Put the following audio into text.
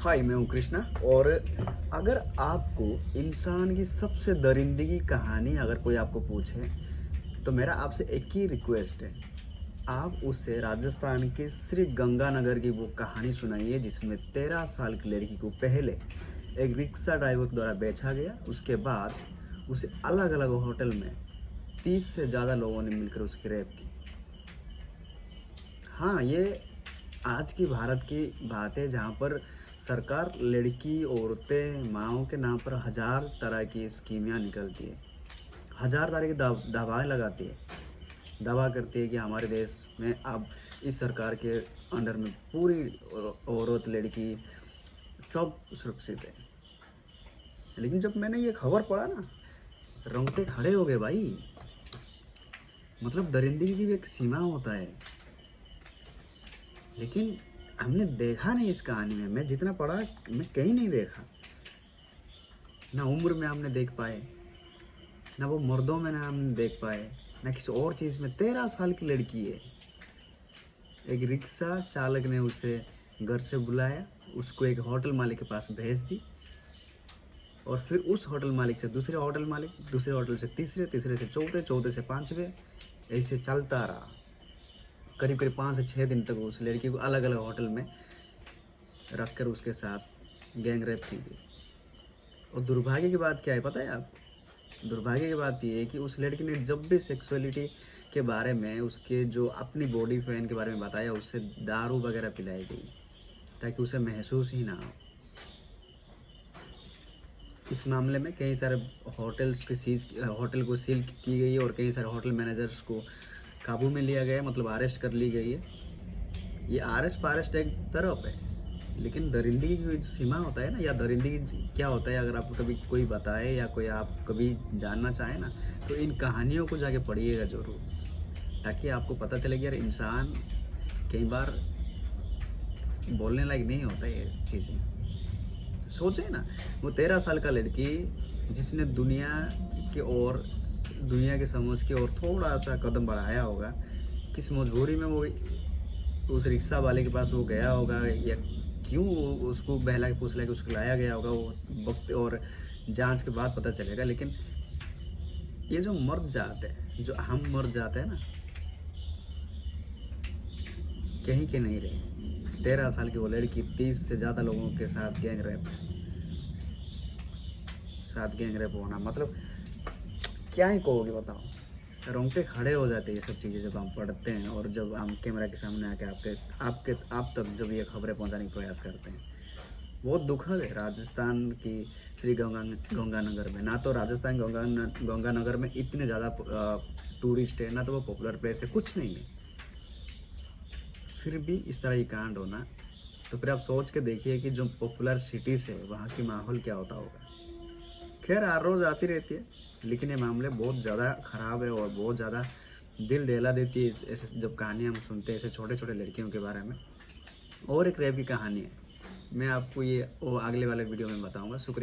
हाय, मैं हूँ कृष्णा। और अगर आपको इंसान की सबसे दरिंदगी कहानी अगर कोई आपको पूछे तो मेरा आपसे एक ही रिक्वेस्ट है, आप उससे राजस्थान के श्री गंगानगर की वो कहानी सुनाइए जिसमें 13 साल की लड़की को पहले एक रिक्शा ड्राइवर द्वारा बेचा गया, उसके बाद उसे अलग अलग होटल में 30 से ज़्यादा लोगों ने मिलकर उसकी रेप की। हाँ, ये आज की भारत की बात है जहाँ पर सरकार लड़की, औरतें, माँओं के नाम पर हज़ार तरह की स्कीमियाँ निकलती है, हज़ार तरह की दवाएँ लगाती है, दावा करती है कि हमारे देश में अब इस सरकार के अंडर में पूरी औरत, लड़की सब सुरक्षित है। लेकिन जब मैंने ये खबर पढ़ा ना, रोंगटे खड़े हो गए भाई। मतलब दरिंदगी की भी एक सीमा होता है, लेकिन हमने देखा नहीं इस कहानी में। मैं जितना पढ़ा मैं कहीं नहीं देखा, ना उम्र में हमने देख पाए, ना वो मर्दों में ना हमने देख पाए, ना किसी और चीज़ में। 13 साल की लड़की है। एक रिक्शा चालक ने उसे घर से बुलाया, उसको एक होटल मालिक के पास भेज दी, और फिर उस होटल मालिक से दूसरे होटल मालिक, दूसरे होटल से तीसरे, तीसरे से चौथे, चौथे से पाँचवें, ऐसे चलता रहा। करीब करीब 5 से 6 दिन तक उस लड़की को अलग अलग होटल में रखकर उसके साथ गैंग रेप की गई। और दुर्भाग्य की बात क्या है पता है आपको? दुर्भाग्य की बात ये है कि उस लड़की ने जब भी सेक्सुअलिटी के बारे में, उसके जो अपनी बॉडी फैन के बारे में बताया, उससे दारू वगैरह पिलाई गई ताकि उसे महसूस ही ना हो। इस मामले में कई सारे होटल को सील की गई है और कई सारे होटल मैनेजर्स को काबू में लिया गया है, मतलब अरेस्ट कर ली गई है। ये अरेस्ट एक तरफ है, लेकिन दरिंदगी की जो सीमा होता है ना, या दरिंदगी क्या होता है, अगर आपको कभी कोई बताए या कोई आप कभी जानना चाहे ना, तो इन कहानियों को जाके पढ़िएगा ज़रूर, ताकि आपको पता चले कि यार इंसान कई बार बोलने लायक नहीं होता ये चीज़ें। सोचे ना, वो 13 साल का लड़की जिसने दुनिया के समझ की ओर थोड़ा सा कदम बढ़ाया होगा, किस मजबूरी में वो उस रिक्शा वाले के पास वो गया होगा, या क्यों उसको बहला के फुसला के उसको लाया गया होगा, वो वक्त और जांच के बाद पता चलेगा। लेकिन ये जो मर जाते हैं, जो हम मर जाते हैं ना, कहीं के नहीं रहे। 13 साल की वो लड़की 30 से ज़्यादा लोगों के साथ गैंग रेप होना, मतलब क्या ही कहोगे बताओ। रोंगटे खड़े हो जाते हैं ये सब चीज़ें जब हम पढ़ते हैं, और जब हम कैमरा के सामने आके आप तक जब ये खबरें पहुंचाने का प्रयास करते हैं। बहुत दुखद है राजस्थान की श्री गंगानगर में। ना तो राजस्थान गंगानगर में इतने ज़्यादा टूरिस्ट है, ना तो वो पॉपुलर प्लेस है, कुछ नहीं है, फिर भी इस तरह ये कांड होना। तो फिर आप सोच के देखिए कि जो पॉपुलर सिटीज़ है वहाँ की माहौल क्या होता होगा। खैर हर रोज़ आती रहती है, लेकिन ये मामले बहुत ज़्यादा ख़राब है और बहुत ज़्यादा दिल दहला देती है ऐसे जब कहानियाँ हम सुनते हैं ऐसे छोटे छोटे लड़कियों के बारे में। और एक रेप की कहानी है, मैं आपको ये वो अगले वाले वीडियो में बताऊँगा। शुक्रिया।